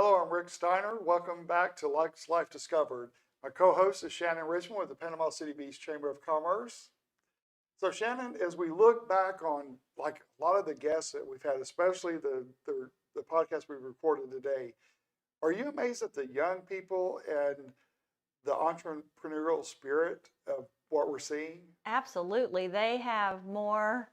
Hello, I'm Rick Steiner. Welcome back to Luxe Life Discovered. My co-host is Shannon Richmond with the Panama City Beach Chamber of Commerce. So Shannon, as we look back on like a lot of the guests that we've had, especially the podcast we recorded today, are you amazed at the young people and the entrepreneurial spirit of what we're seeing? Absolutely. They have more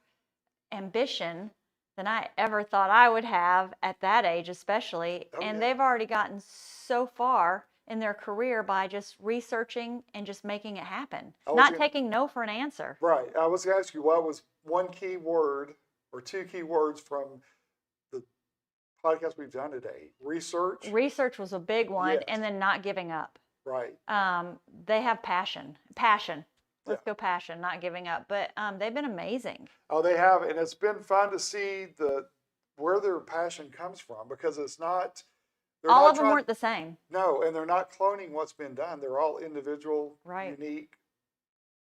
ambition than I ever thought I would have at that age, especially. Oh And yeah. they've already gotten so far in their career by just researching and just making it happen, not taking no for an answer. Right. I was going to ask you, what was one key word or two key words from the podcast we've done today? Research. Research was a big one, Yes. and then not giving up. Right. They have passion. Passion. Let's Yeah. go passion, not giving up. But they've been amazing. Oh, they have, and it's been fun to see where their passion comes from, because it's not. All of them weren't the same. No, and they're not cloning what's been done. They're all individual, Right. unique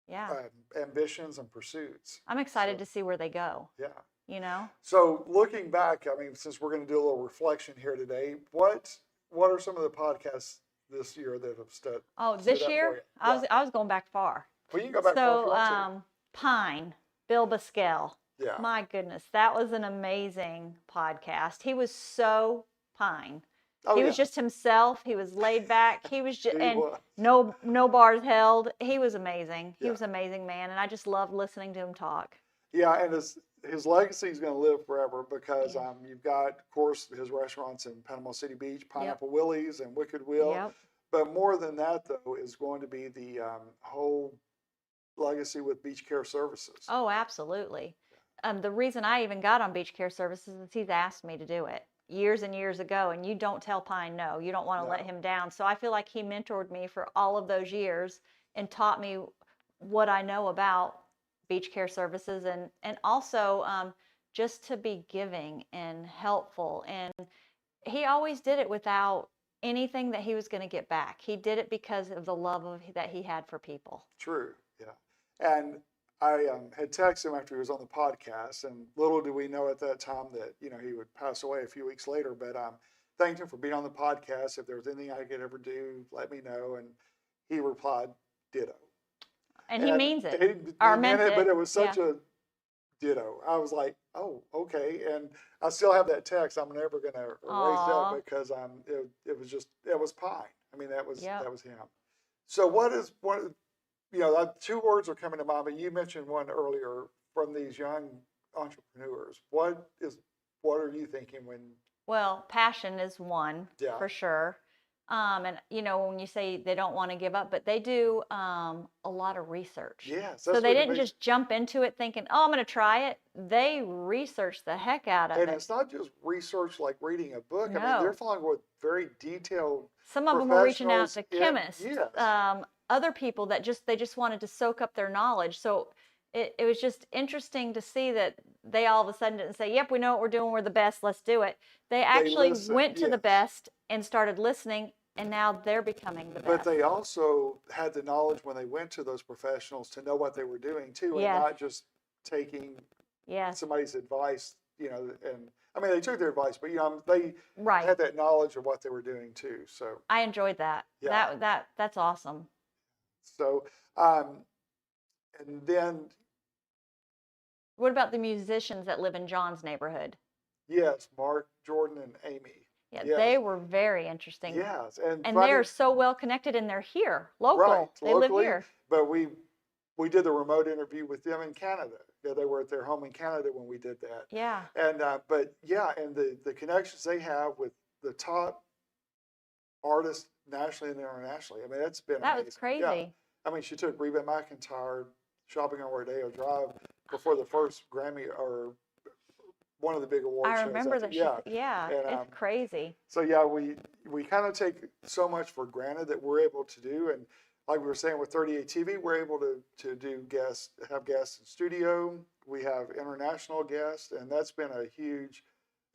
Yeah. ambitions and pursuits. I'm excited to see where they go. Yeah. So looking back, I mean, since we're going to do a little reflection here today, what are some of the podcasts this year that have stood? Oh, this year? I was going back far. Well, you can go back far if you want to. Pine, Bill Buscell. Yeah. My goodness, that was an amazing podcast. He was so Pine. Oh, he was just himself. He was laid back. He was just no bars held. He was amazing. He was an amazing man, and I just loved listening to him talk. Yeah, and his legacy is going to live forever, because you've got, of course, his restaurants in Panama City Beach, Pineapple Willie's and Wicked Wheel. Yep. But more than that, though, is going to be the whole legacy with Beach Care Services. Oh, absolutely. The reason I even got on Beach Care Services is he's asked me to do it years and years ago, and you don't tell Pine no. You don't want to let him down. So I feel like he mentored me for all of those years and taught me what I know about Beach Care Services, and also just to be giving and helpful. And he always did it without anything that he was going to get back. He did it because of the love that he had for people. True, yeah. And I had texted him after he was on the podcast, and little did we know at that time that he would pass away a few weeks later. But thanked him for being on the podcast. If there was anything I could ever do, let me know. And he replied, ditto. And he means it. He meant it, but it was such a ditto. I was like, oh, okay. And I still have that text. I'm never going to erase that, because it was Pine. I mean, that was him. So two words are coming to mind, but you mentioned one earlier from these young entrepreneurs. What are you thinking when? Well, passion is one for sure. And when you say they don't want to give up, but they do a lot of research. Yes. So they didn't just jump into it thinking, oh, I'm going to try it. They researched the heck out of it. And it's not just research like reading a book. No. I mean, they're following with very detailed. Some of them were reaching out to chemists, yes. Other people that they just wanted to soak up their knowledge. So it was just interesting to see that they all of a sudden didn't say, yep, we know what we're doing. We're the best. Let's do it. They actually went to the best and started listening. And now they're becoming the best. But they also had the knowledge when they went to those professionals to know what they were doing too, and not just taking somebody's advice. And I mean, they took their advice, but they had that knowledge of what they were doing too. So I enjoyed that. Yeah. That's awesome. So, and then what about the musicians that live in John's neighborhood? Yes, Mark, Jordan, and Amy. Yeah, they were very interesting. Yes, and they're so well connected, and they're here, local. Right, they live here. But we did the remote interview with them in Canada. Yeah, they were at their home in Canada when we did that. Yeah. And and the connections they have with the top artists nationally and internationally. I mean, that's been amazing. Was crazy. Yeah. I mean, she took Reba McEntire shopping on Rodeo Drive before the first Grammy or one of the big award shows. I remember that. It's crazy. So we kind of take so much for granted that we're able to do, and like we were saying with 38 TV, we're able to have guests in studio. We have international guests, and that's been a huge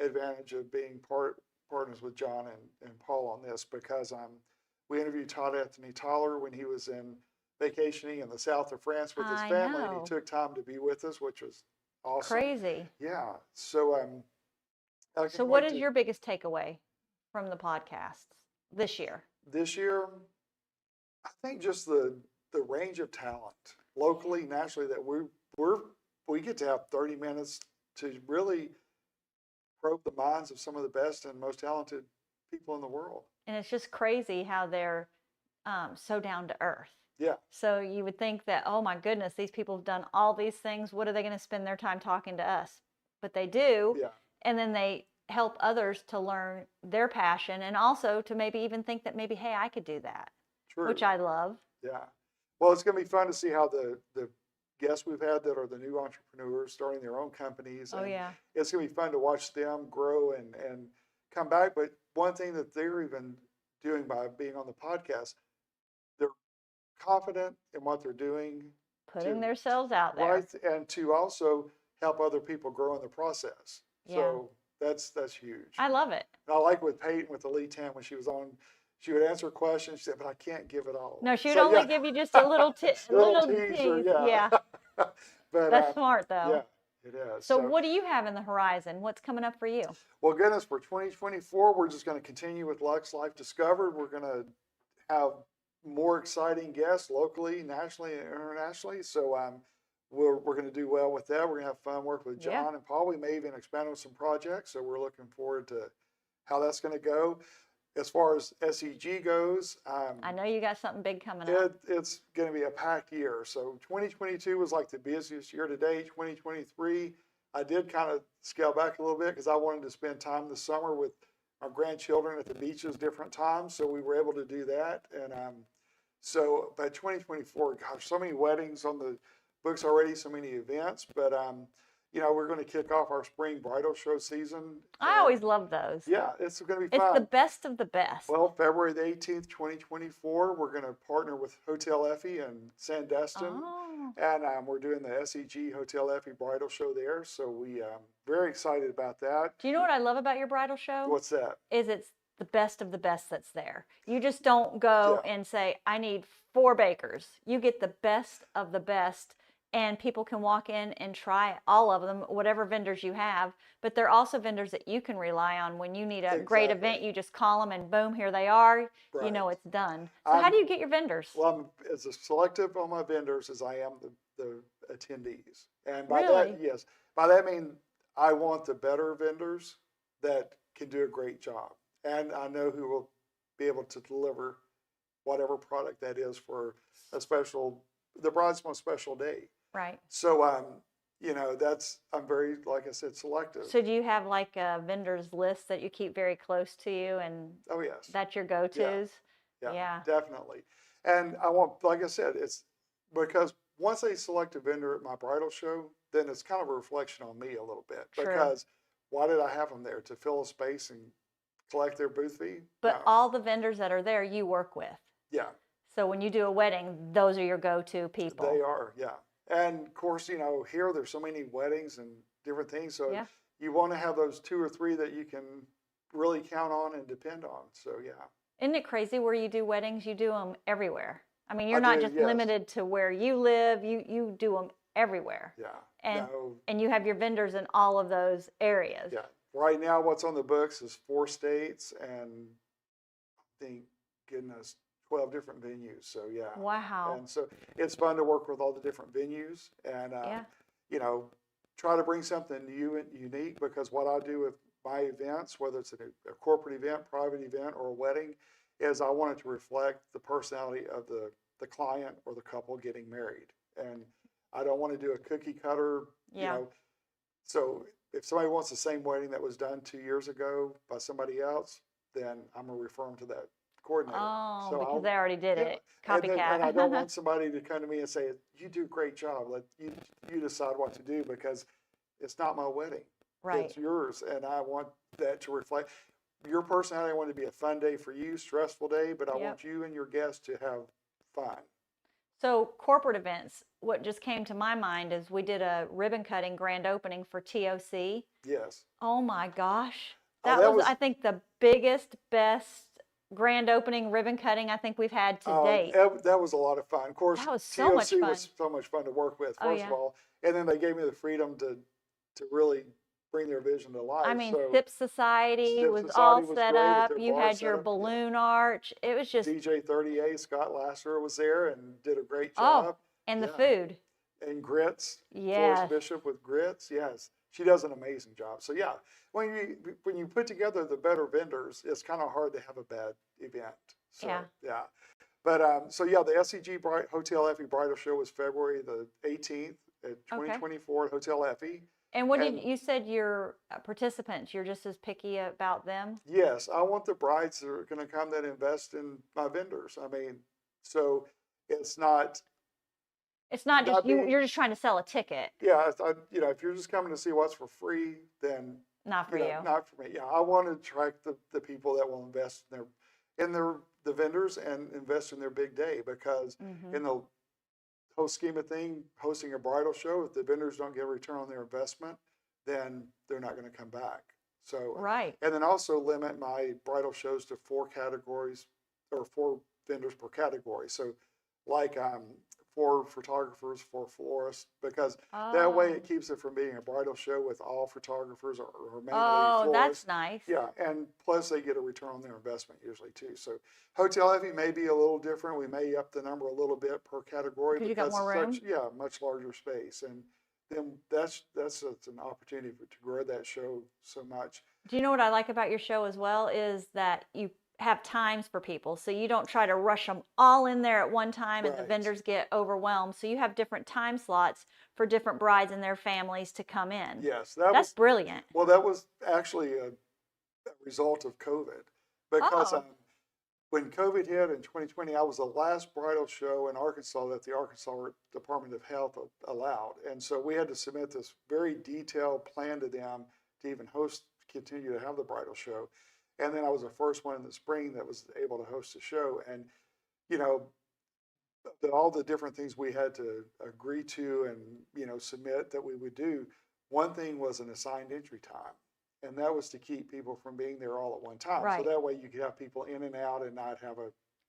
advantage of being partners with John and Paul on this, because we interviewed Todd Anthony Tyler when he was vacationing in the south of France with his family, and he took time to be with us, which was awesome. Crazy. Yeah. So so what is your biggest takeaway from the podcasts this year? This year, I think just the range of talent locally, nationally, that we get to have 30 minutes to really probe the minds of some of the best and most talented people in the world. And it's just crazy how they're so down to earth. Yeah. So you would think that, oh my goodness, these people have done all these things. What are they going to spend their time talking to us? But they do. Yeah. And then they help others to learn their passion and also to maybe even think that maybe, hey, I could do that, True. which I love. Yeah. Well, it's going to be fun to see how the guests we've had that are the new entrepreneurs starting their own companies. Oh, And yeah. it's going to be fun to watch them grow and come back. But one thing that they're even doing by being on the podcast, they're confident in what they're doing. Putting themselves out there. Right. And to also help other people grow in the process. Yeah. So that's huge. I love it. And I like with Peyton, with the lead 10, when she was on, she would answer questions. She said, but I can't give it all. No, she would So, only yeah. give you just a little Little tease. teaser, yeah. Yeah. But, That's smart, though. yeah, it is. So what do you have in the horizon? What's coming up for you? Well, goodness, for 2024, we're just going to continue with Luxe Life Discovered. We're going to have more exciting guests locally, nationally, and internationally. So we're going to do well with that. We're going to have fun working with John Yeah. and Paul. We may even expand on some projects. So we're looking forward to how that's going to go. As far as SEG goes, I know you got something big coming up. it's going to be a packed year. So 2022 was like the busiest year to date. 2023, I did kind of scale back a little bit because I wanted to spend time this summer with our grandchildren at the beaches different times. So we were able to do that. And so by 2024, gosh, so many weddings on the books already, so many events. But, you know, we're going to kick off our spring bridal show season. I always love those. Yeah, it's going to be fun. It's the best of the best. Well, February the 18th, 2024, we're going to partner with Hotel Effie in Sandestin. Oh. And we're doing the SEG Hotel Effie bridal show there. So we very excited about that. Do you know what I love about your bridal show? What's that? Is it's the best of the best that's there. You just don't go and say, I need 4 bakers. You get the best of the best. And people can walk in and try all of them, whatever vendors you have. But they're also vendors that you can rely on when you need a great event. You just call them and boom, here they are. Right. You know it's done. So how do you get your vendors? Well, I'm as selective on my vendors as I am the attendees. And by Really? that, yes. By that I mean I want the better vendors that can do a great job. And I know who will be able to deliver whatever product that is for a special, the bride's most special day. Right. So, you know, I'm very, like I said, selective. So do you have like a vendors list that you keep very close to you and Oh, yes. that's your go-tos? Yeah, definitely. And I want, like I said, it's because once they select a vendor at my bridal show, then it's kind of a reflection on me a little bit. True. Because why did I have them there? To fill a space and collect their booth fee? But No. all the vendors that are there, you work with. Yeah. So when you do a wedding, those are your go-to people. They are, yeah. And of course, you know, here there's so many weddings and different things. So you want to have those 2 or 3 that you can really count on and depend on. So, yeah. Isn't it crazy where you do weddings? You do them everywhere. I mean, you're I not do, just yes. limited to where you live. You do them everywhere. Yeah. And you have your vendors in all of those areas. Yeah. Right now, what's on the books is 4 states and I think, goodness, 12 different venues. So, yeah. Wow. And so it's fun to work with all the different venues and, you know, try to bring something new and unique because what I do with my events, whether it's a corporate event, private event, or a wedding, is I want it to reflect the personality of the client or the couple getting married. And I don't want to do a cookie cutter, you know. So if somebody wants the same wedding that was done 2 years ago by somebody else, then I'm going to refer them to that coordinator. Oh, so because they already did it. Copycat. And I don't want somebody to come to me and say, you do a great job. Let you decide what to do because it's not my wedding. Right. It's yours. And I want that to reflect your personality. I want it to be a fun day for you, stressful day, but I want you and your guests to have fun. So corporate events, what just came to my mind is we did a ribbon cutting grand opening for TOC. Yes. Oh my gosh. That was, I think, the biggest, best grand opening ribbon cutting I think we've had to date. That was a lot of fun. Of course, that was so much fun. was so much fun to work with, first of yeah. all. And then they gave me the freedom to really bring their vision to life. I mean, So Sip Society Sip was all Society was set great at up. their You bar had your setup. Yeah. balloon arch. It was just, DJ 38, Scott Lasser was there and did a great oh, job. and the Yeah. food. And grits, Forrest Yes. Bishop with grits. Yes, she does an amazing job. So yeah, when you put together the better vendors, it's kind of hard to have a bad event. So Yeah. but so yeah, the SEG Hotel Effie Bridal Show was February the 18th at Okay. 2024 at Hotel Effie. And what And did you said your participants, you're just as picky about them? yes, I want the brides that are going to come that invest in my vendors. I mean, so it's not It's not just being, you're just trying to sell a ticket. yeah, you know, if you're just coming to see what's for free, then Not for you know, you. not for me. Yeah, I want to attract the people that will invest in the vendors and invest in their big day, because in the whole scheme of thing, hosting a bridal show, if the vendors don't get a return on their investment, then they're not going to come back. So Right. and then also limit my bridal shows to 4 categories or 4 vendors per category. So like 4 photographers, 4 florists, because that way it keeps it from being a bridal show with all photographers or mainly Oh, florists. that's nice. Yeah, and plus they get a return on their investment usually too. So Hotel Effie may be a little different. We may up the number a little bit per category Because you got more room? much larger space, and then that's an opportunity to grow that show so much. Do you know what I like about your show as well is that you have times for people. So you don't try to rush them all in there at one time and the Right. vendors get overwhelmed. So you have different time slots for different brides and their families to come in. Yes, That's brilliant. well, that was actually a result of COVID, because Oh. when COVID hit in 2020, I was the last bridal show in Arkansas that the Arkansas Department of Health allowed. And so we had to submit this very detailed plan to them to even continue to have the bridal show. And then I was the first one in the spring that was able to host a show. And, you know, all the different things we had to agree to and, you know, submit that we would do. One thing was an assigned entry time. And that was to keep people from being there all at one time. Right. So that way you could have people in and out and not have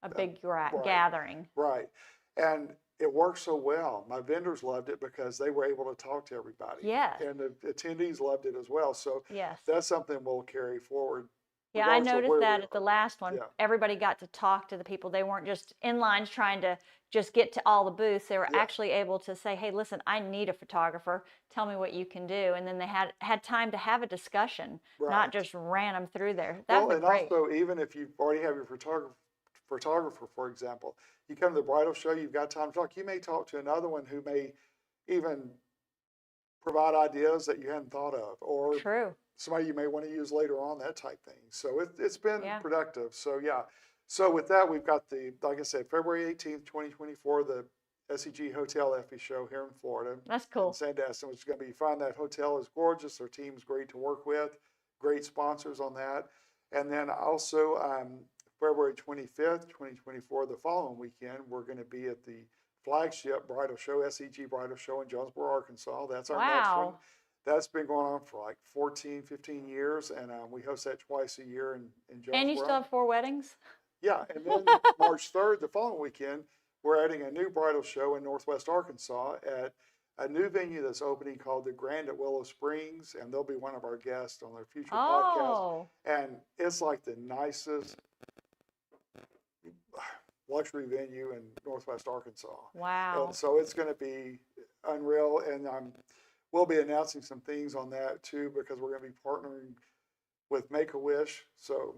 A big right. gathering. Right. And it worked so well. My vendors loved it because they were able to talk to everybody. Yes. And the attendees loved it as well. So Yes. that's something we'll carry forward. Yeah, I regardless of noticed where that we at the are. last one. Yeah. Everybody got to talk to the people. They weren't just in lines trying to just get to all the booths. They were Yeah. actually able to say, "Hey, listen, I need a photographer. Tell me what you can do." And then they had time to have a discussion, Right. not just ran them through there. That'd Well, be and great. also, even if you already have your photographer, for example, you come to the bridal show, you've got time to talk. You may talk to another one who may even provide ideas that you hadn't thought of, or True. somebody you may want to use later on, that type thing. So it's been Yeah. productive. So yeah. So with that, we've got like I said, February 18th, 2024, the SEG Hotel Effie show here in Florida. That's In cool. Sandestin, which is going to be fun. That hotel is gorgeous. Their team's great to work with. Great sponsors on that. And then also February 25th, 2024, the following weekend, we're going to be at the flagship bridal show, SEG Bridal Show in Jonesboro, Arkansas. That's our next one. Wow. That's been going on for like 14, 15 years, and we host that twice a year in Jonesboro. And you still have 4 weddings? Yeah, and then March 3rd, the following weekend, we're adding a new bridal show in Northwest Arkansas at a new venue that's opening called the Grand at Willow Springs, and they'll be one of our guests on their future podcast. Oh. And it's like the nicest luxury venue in Northwest Arkansas. Wow. And so it's going to be unreal, and we'll be announcing some things on that too, because we're going to be partnering with Make-A-Wish, so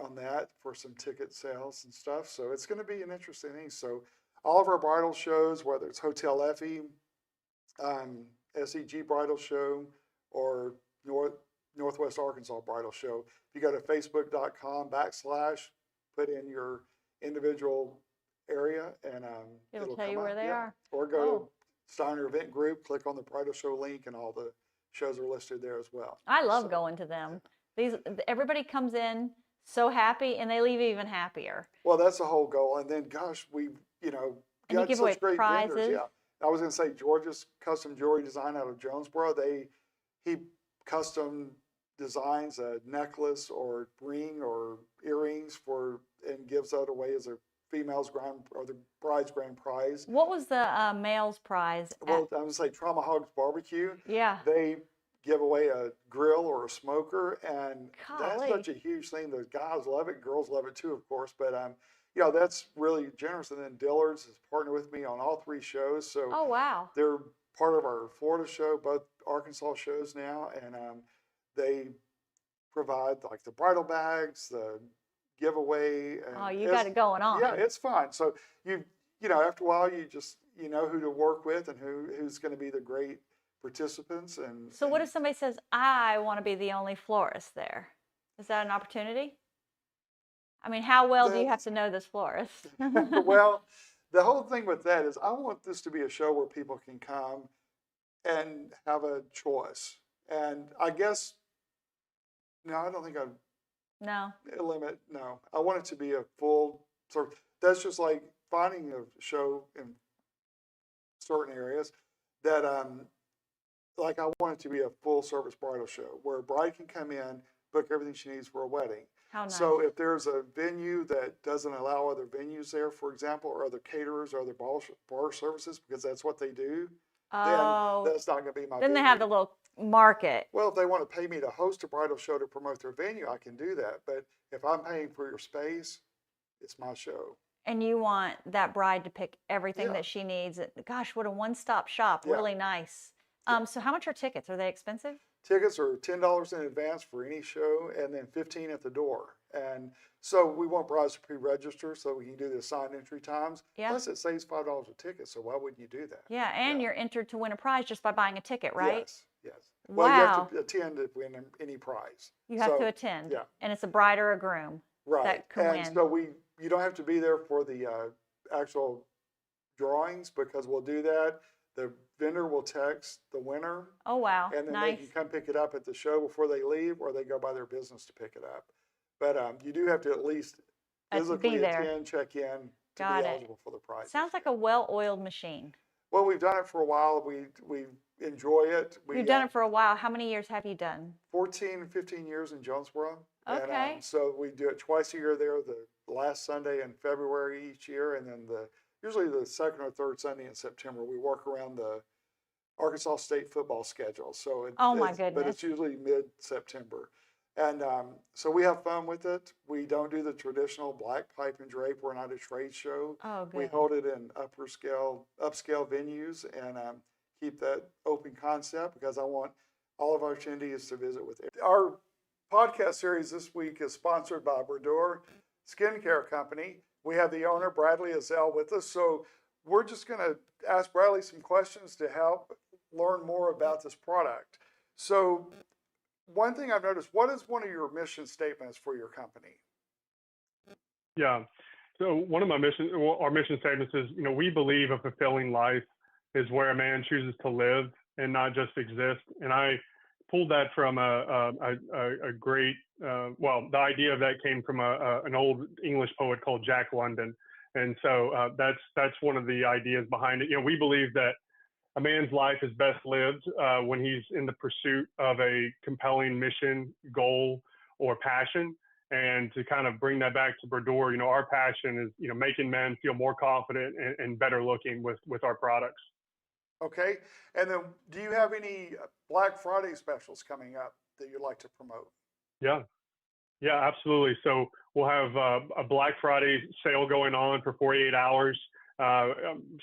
on that for some ticket sales and stuff. So it's going to be an interesting thing. So all of our bridal shows, whether it's Hotel Effie, SEG Bridal Show, or Northwest Arkansas Bridal Show, if you go to facebook.com/ put in your individual area, and It'll tell come you where up. they Yeah. are. Or go Oh. to Steiner Event Group, click on the bridal show link, and all the shows are listed there as well. I love So, going to them. Everybody comes in so happy and they leave even happier. well, that's the whole goal. And then, gosh, we've And you got give away such great vendors. prizes. Yeah, I was going to say George's Custom Jewelry Design out of Jonesboro. He custom designs a necklace or ring or earrings and gives that away as a female's or the bride's grand prize. What was the male's prize? Well, I would say Trauma Hogs Barbecue. Yeah. They give away a grill or a smoker, and that's Golly. such a huge thing. The guys love it, girls love it too, of course. But that's really generous. And then Dillard's has partnered with me on all 3 shows, so Oh, wow. they're part of our Florida show, both Arkansas shows now, and they provide like the bridal bags, the giveaway, Oh, and you got it going yeah, on. it's fun. So after a while, you just know who to work with and who's going to be the great participants. So what if somebody says, I want to be the only florist there? Is that an opportunity? I mean, how well do you have to know this florist? Well, the whole thing with that is I want this to be a show where people can come and have a choice. And I guess, no, I don't think I'd No. limit. No, I want it to be a full sort of, that's just like finding a show in certain areas that, like I want it to be a full service bridal show where a bride can come in, book everything she needs for a wedding. How nice. So if there's a venue that doesn't allow other venues there, for example, or other caterers or other bar services, because that's what they do, Oh, then that's not going to be my then venue. they have the little market. Well, if they want to pay me to host a bridal show to promote their venue, I can do that. But if I'm paying for your space, it's my show. And you want that bride to pick everything Yeah. that she needs. Gosh, what a one-stop shop. Yeah. Really nice. So how much are tickets? Are they expensive? Tickets are $10 in advance for any show, and then $15 at the door. And so we want brides to pre-register so we can do the assigned entry times. Yeah. Plus, it saves $5 a ticket. So why wouldn't you do that? Yeah, and you're entered to win a prize just by buying a ticket, right? Yes. Yes. Well, you have Wow. to attend to win any prize. You have So, to attend. Yeah. And it's a bride or a groom Right. that can And win. so you don't have to be there for the actual drawings because we'll do that. The vendor will text the winner, Oh, wow. and then Nice. they can come pick it up at the show before they leave, or they go by their business to pick it up. But you do have to at least physically be there. attend, check in to Got be it. eligible for the prize. Sounds like a well-oiled machine. Well, we've done it for a while. We enjoy it. You've done it for a while. How many years have you done? 14, 15 years in Jonesboro. Okay. And so we do it twice a year there, the last Sunday in February each year, and then usually the second or third Sunday in September. We work around the Arkansas State football schedule. So Oh, my but goodness. it's usually mid-September. And so we have fun with it. We don't do the traditional black pipe and drape. We're not a trade show. Oh, We good. hold it in upscale venues and keep that open concept because I want all of our attendees to visit with it. Our podcast series this week is sponsored by Bradour Skincare Company. We have the owner, Bradley Azell, with us. So we're just going to ask Bradley some questions to help learn more about this product. So one thing I've noticed, what is one of your mission statements for your company? Yeah. So one of our mission statements is, we believe a fulfilling life is where a man chooses to live and not just exist. And I pulled that from a great, the idea of that came from an old English poet called Jack London. And so that's one of the ideas behind it. We believe that a man's life is best lived when he's in the pursuit of a compelling mission, goal, or passion. And to kind of bring that back to Bradour, our passion is, making men feel more confident and better looking with our products. Okay. And then do you have any Black Friday specials coming up that you'd like to promote? Yeah, absolutely. So we'll have a Black Friday sale going on for 48 hours,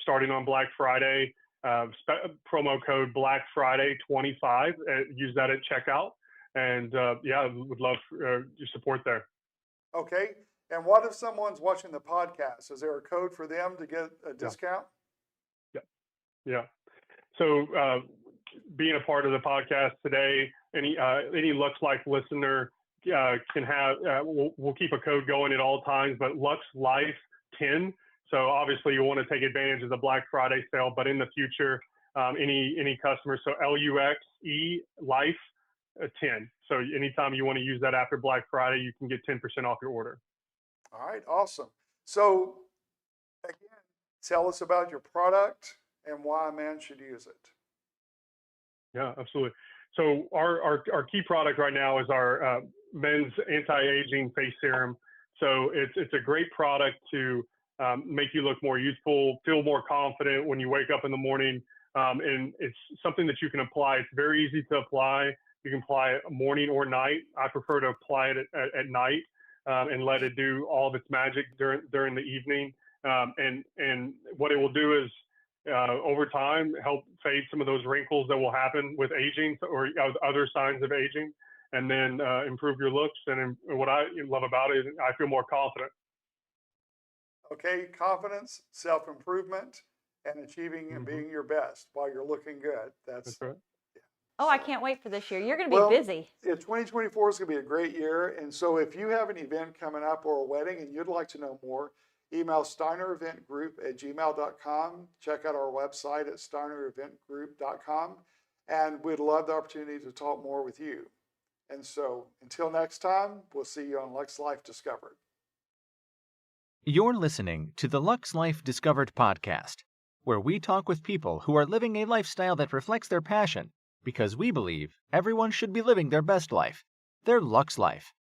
starting on Black Friday. Promo code Black Friday 25. Use that at checkout, and would love your support there. Okay. And what if someone's watching the podcast? Is there a code for them to get a discount? Yeah. So being a part of the podcast today, any Luxe Life listener can have. We'll keep a code going at all times, but Luxe Life 10. So obviously you want to take advantage of the Black Friday sale, but in the future, any customer, so LUXE Life 10. So anytime you want to use that after Black Friday, you can get 10% off your order. All right, awesome. So again, tell us about your product and why a man should use it. Yeah, absolutely. So our key product right now is our men's anti-aging face serum. So it's a great product to make you look more youthful, feel more confident when you wake up in the morning. and it's something that you can apply. It's very easy to apply. You can apply it morning or night. I prefer to apply it at night and let it do all of its magic during the evening. And what it will do is over time help fade some of those wrinkles that will happen with aging or other signs of aging, and then improve your looks. And what I love about it is I feel more confident. Okay, confidence, self-improvement, and achieving and being your best while you're looking good. That's right. Oh, I can't wait for this year. You're going to be busy. 2024 is going to be a great year. And so if you have an event coming up or a wedding and you'd like to know more, email steinereventgroup@gmail.com. Check out our website at steinereventgroup.com. And we'd love the opportunity to talk more with you. And so until next time, we'll see you on Luxe Life Discovered. You're listening to the Luxe Life Discovered podcast, where we talk with people who are living a lifestyle that reflects their passion, because we believe everyone should be living their best life, their Luxe Life.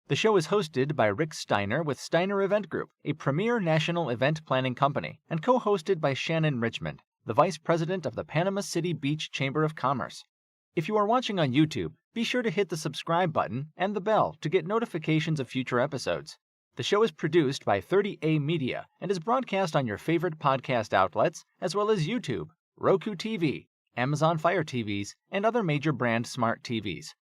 The show is hosted by Rick Steiner with Steiner Event Group, a premier national event planning company, and co-hosted by Shannon Richmond, the Vice President of the Panama City Beach Chamber of Commerce. If you are watching on YouTube, be sure to hit the subscribe button and the bell to get notifications of future episodes. The show is produced by 30A Media and is broadcast on your favorite podcast outlets, as well as YouTube, Roku TV, Amazon Fire TVs, and other major brand smart TVs.